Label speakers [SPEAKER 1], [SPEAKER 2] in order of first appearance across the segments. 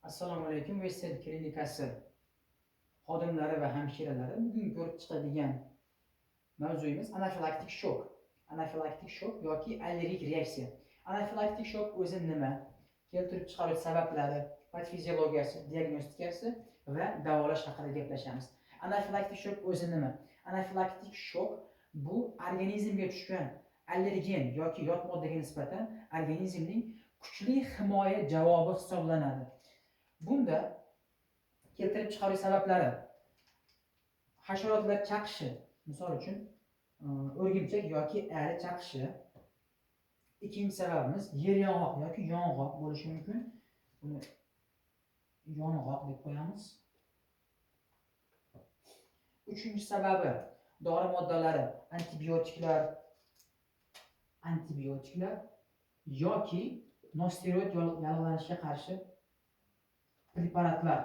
[SPEAKER 1] Assalomu alaykum. Western klinikasi xodimlari va hamshiralari, bugun ko'rib chiqadigan mavzuyimiz anafilaktik shok. Anafilaktik shok yoki allergik reaksiya. Anafilaktik shok o'zi nima? Keltirib chiqaruvchi sabablari, patofiziyologiyasi, diagnostikasi va davolash haqida gaplashamiz. Anafilaktik shok o'zi nima? Anafilaktik shok bu organizmga tushgan allergen yoki yot moddaga nisbatan organizmning kuchli himoya javobi hisoblanadi. Bunda keltirib chiqarish sabablari hasharotlar chaqishi, misol uchun o'rgimchak yoki ari chaqishi. Ikkinchi sababimiz yer yong'oq yoki yong'oq bo'lishi mumkin. Buni yong'oq deb qo'yamiz. Uchinchi sababi dori moddalari, antibiotiklar yoki nosteroid yallig'lanishga qarshi preparatlar,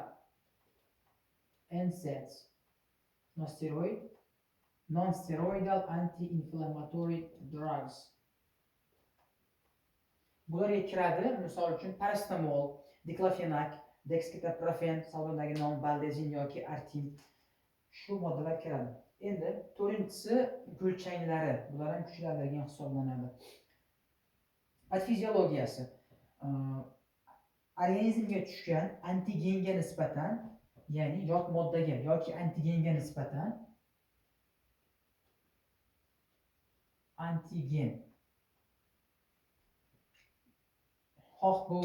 [SPEAKER 1] NSAIDs, non-steroidal anti-inflammatory drugs. Bularga kiradi, misol uchun paracetamol, diklofenak, dexketoprofen, salondagi nom baldezin yoki artin. Shu moddalar kiradi. Endi to'rtinchisi gulchanglari. Bular ham kuchli allergen hisoblanadi. Patofiziyologiyasi. Organizmga tushgan antigenga nisbatan, ya'ni yot moddaga yoki antigenga nisbatan antigen, xoh bu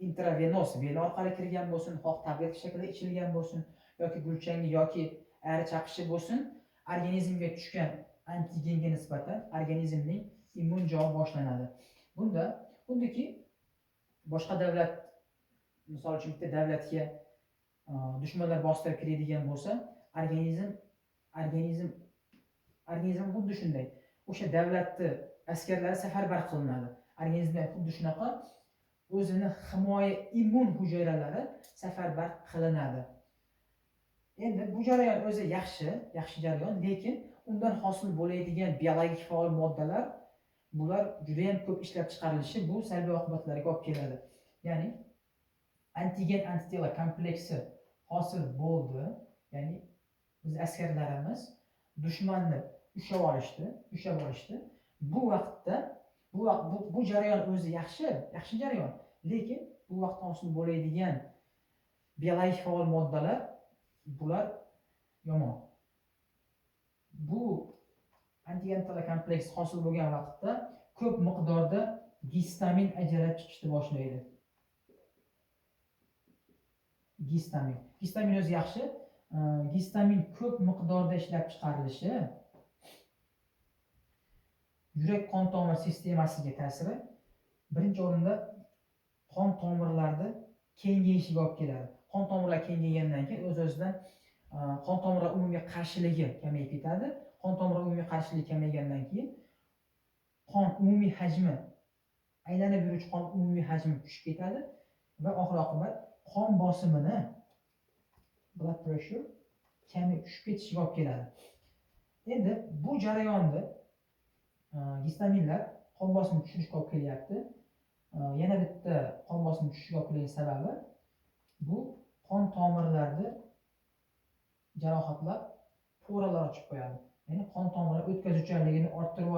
[SPEAKER 1] intravenos vena orqali kirgan bo'lsin, xoh tabletka shaklida ichilgan bo'lsin, yoki gulchangi yoki ari chaqishi bo'lsin, organizmga tushgan antigenga nisbatan organizmning immun javobi boshlanadi. Bunda xuddiki boshqa davlat, misol uchun bitta davlatga dushmanlar bostirib kiradigan bo'lsa, organizm xuddi shunday. O'sha davlatni askarlari safarbar qilinadi. Organizmda xuddi shunaqa o'zini himoya immun hujayralari safarbar qilinadi. Endi bu jarayon o'zi yaxshi jarayon, lekin undan hosil bo'ladigan biologik faol moddalar, bular juda ham ko'p ishlab chiqarilishi bu salbiy oqibatlarga olib keladi. Ya'ni antigen antitela kompleksi hosil bo'ldi, ya'ni biz askarlarimiz dushmanni ushlab olishdi. Bu vaqtda bu jarayon o'zi yaxshi jarayon, lekin bu vaqtda hosil bo'ladigan biologik faol moddalar bular yomon. Bu antigen antitela kompleksi hosil bo'lgan vaqtda ko'p miqdorda gistamin ajralib chiqishni boshlaydi. Gistamin o'zi yaxshi. Gistamin ko'p miqdorda ishlab chiqarilishi yurak qon tomir sistemasiga ta'siri. Birinchi o'rinda qon tomirlarida kengayishiga olib keladi. Qon tomirlar kengaygandan keyin o'z-o'zidan qon tomirlar umumiy qarshiligi kamayib ketadi. Qon tomirlar umumiy qarshiligi kamaygandan keyin qon umumiy hajmi, aylanib yuruvchi qon umumiy hajmi tushib ketadi va oxir-oqibat qon bosimini, blood pressure tushib ketishiga olib keladi. Endi bu jarayonda gistaminlar qon bosimini tushirishga olib kelyapti. Yana bitta qon bosimini tushishga olib kelgan sababi bu qon tomirlarida jarohatlar poralar ochib qo'yadi. Ya'ni qon tomirlar o'tkazuvchanligini orttirib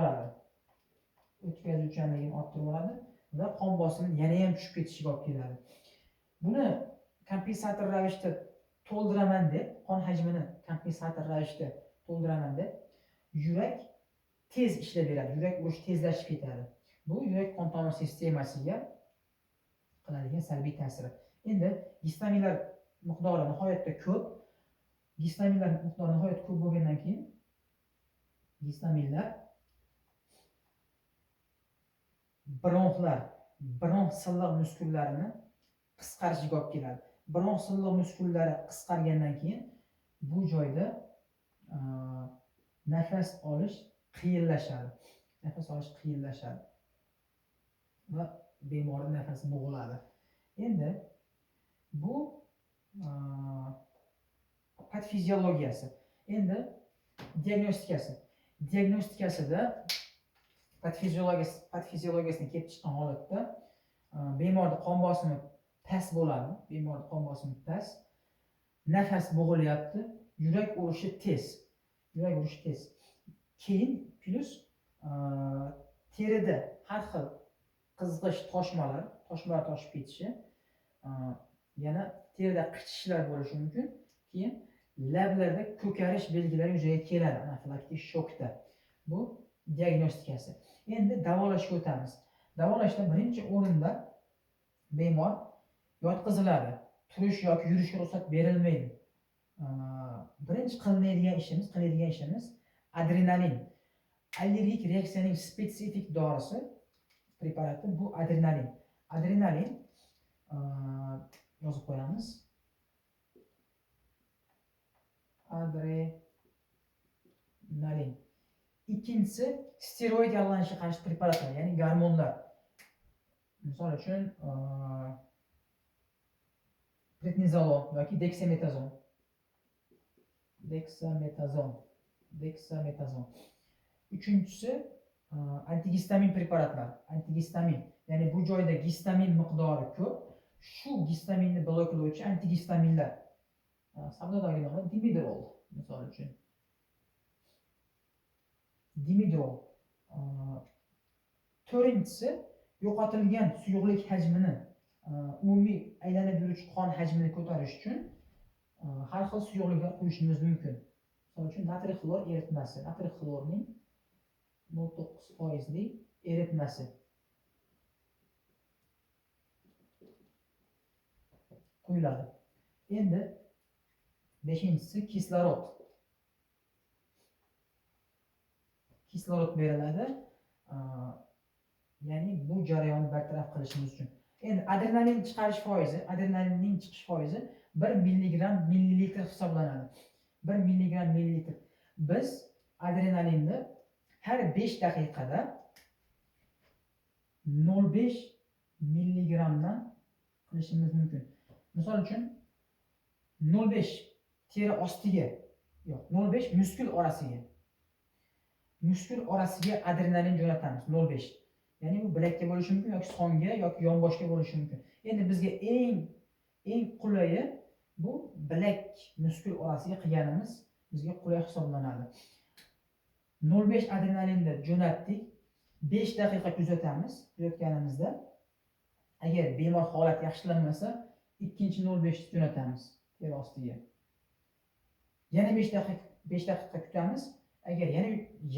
[SPEAKER 1] yuboradi. Va qon bosimi yana ham tushib ketishiga olib keladi. Buni kompensator ravishda to'ldiraman deb, qon hajmini kompensator ravishda to'ldiraman deb yurak tez ishlab beradi. Yurak urishi tezlashib ketadi. Bu yurak qon tomir sistemasiga qiladigan salbiy ta'siri. Endi gistaminlar miqdori nihoyatda ko'p. Gistaminlar miqdori nihoyat ko'p bo'lgandan keyin gistaminlar bronx silliq muskullarini qisqarishiga olib keladi. Bronx silliq muskullari qisqargandan keyin bu joyda nafas olish qiyinlashadi. Va bemorning nafasi bo'g'iladi. Endi bu patofiziyologiyasi. Endi diagnostikasida patofiziyologiyasidan kelib chiqqan holatda bemorning qon bosimi past bo'ladi. Bemor qon bosimi past. Nafas bo'g'ilyapti. Yurak urishi tez. Yurak urishi tez. Keyin plus terida har xil qizg'ish toshmalar toshib ketishi, yana terida qichishishlar bo'lishi mumkin. Keyin lablarda ko'karish belgilari yuzaga keladi anafilaktik shokda. Bu diagnostikasi. Endi davolashga o'tamiz. Davolashda birinchi o'rinda bemor yotqiziladi. Turish yoki yurishga ruxsat berilmaydi. Birinchi qilinadigan ishimiz adrenalin. Allergik reaksiyaning spetsifik dorisi preparati bu adrenalin. Adrenalin yozib qo'yamiz. Adrenalin. Ikkinchisi steroid yollanishga qarshi preparatlar, ya'ni gormonlar. Misol uchun prednizolon yoki deksametazon. Deksametazon. Uchinchisi antigistamin preparatlar. Antigistamin, ya'ni bu joyda gistamin miqdori ko'p. Shu gistaminni bloklovchi antigistaminlar. Savdodagi nomi dimidrol misol uchun. Dimidrol. To'rtinchisi yo'qotilgan suyuqlik hajmini, umumiy aylanib yuruvchi qon hajmini ko'tarish uchun har xil suyuqliklar qo'yishimiz mumkin. Misol uchun natriy xlor eritmasi, natriy xlorning 0.9% lik eritmasi qo'yiladi. Endi beshinchisi kislorod. Kislorod beriladi. Ya'ni bu jarayonni bartaraf qilishimiz uchun. Endi adrenalin chiqarish foizi, adrenalinning chiqish foizi 1 milligram millilitr hisoblanadi. 1 milligram millilitr. Biz adrenalinni har 5 daqiqada 0.5 milligramdan qilishimiz mumkin. Misol uchun 0.5 teri ostiga, yo'q, 0.5 muskul orasiga. Muskul orasiga adrenalin jo'natamiz 0.5. Ya'ni bu bilakka bo'lishi mumkin yoki songa yoki yonboshga bo'lishi mumkin. Endi bizga eng qulayi bu bilak muskul orasiga qilganimiz bizga qulay hisoblanadi. 0.5 adrenalinni jo'natdik. 5 daqiqa kuzatamiz. Kuzatganimizda agar bemor holati yaxshilanmasa, ikkinchi 0.5 jo'natamiz teri ostiga. Yana 5 daqiqa kutamiz. Agar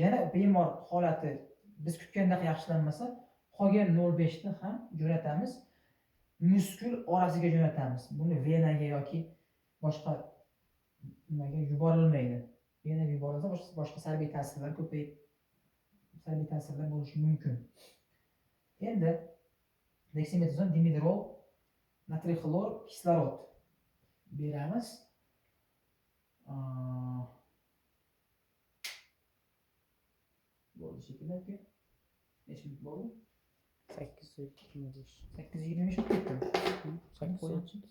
[SPEAKER 1] yana bemor holati biz kutgandaqa yaxshilanmasa, qolgan 0.5 ni ham jo'natamiz. Muskul orasiga jo'natamiz. Buni venaga yoki boshqa nimaga yuborilmaydi. Venaga yuborilsa boshqa salbiy ta'sirlar bo'lishi mumkin. Endi deksametazon, dimidrol, natriy xlor, kislorod beramiz. Bo'ldi shekilli. Necha minut bo'ldi?
[SPEAKER 2] 8:25.
[SPEAKER 1] 8:25 o'tib ketdi.
[SPEAKER 2] 8:30.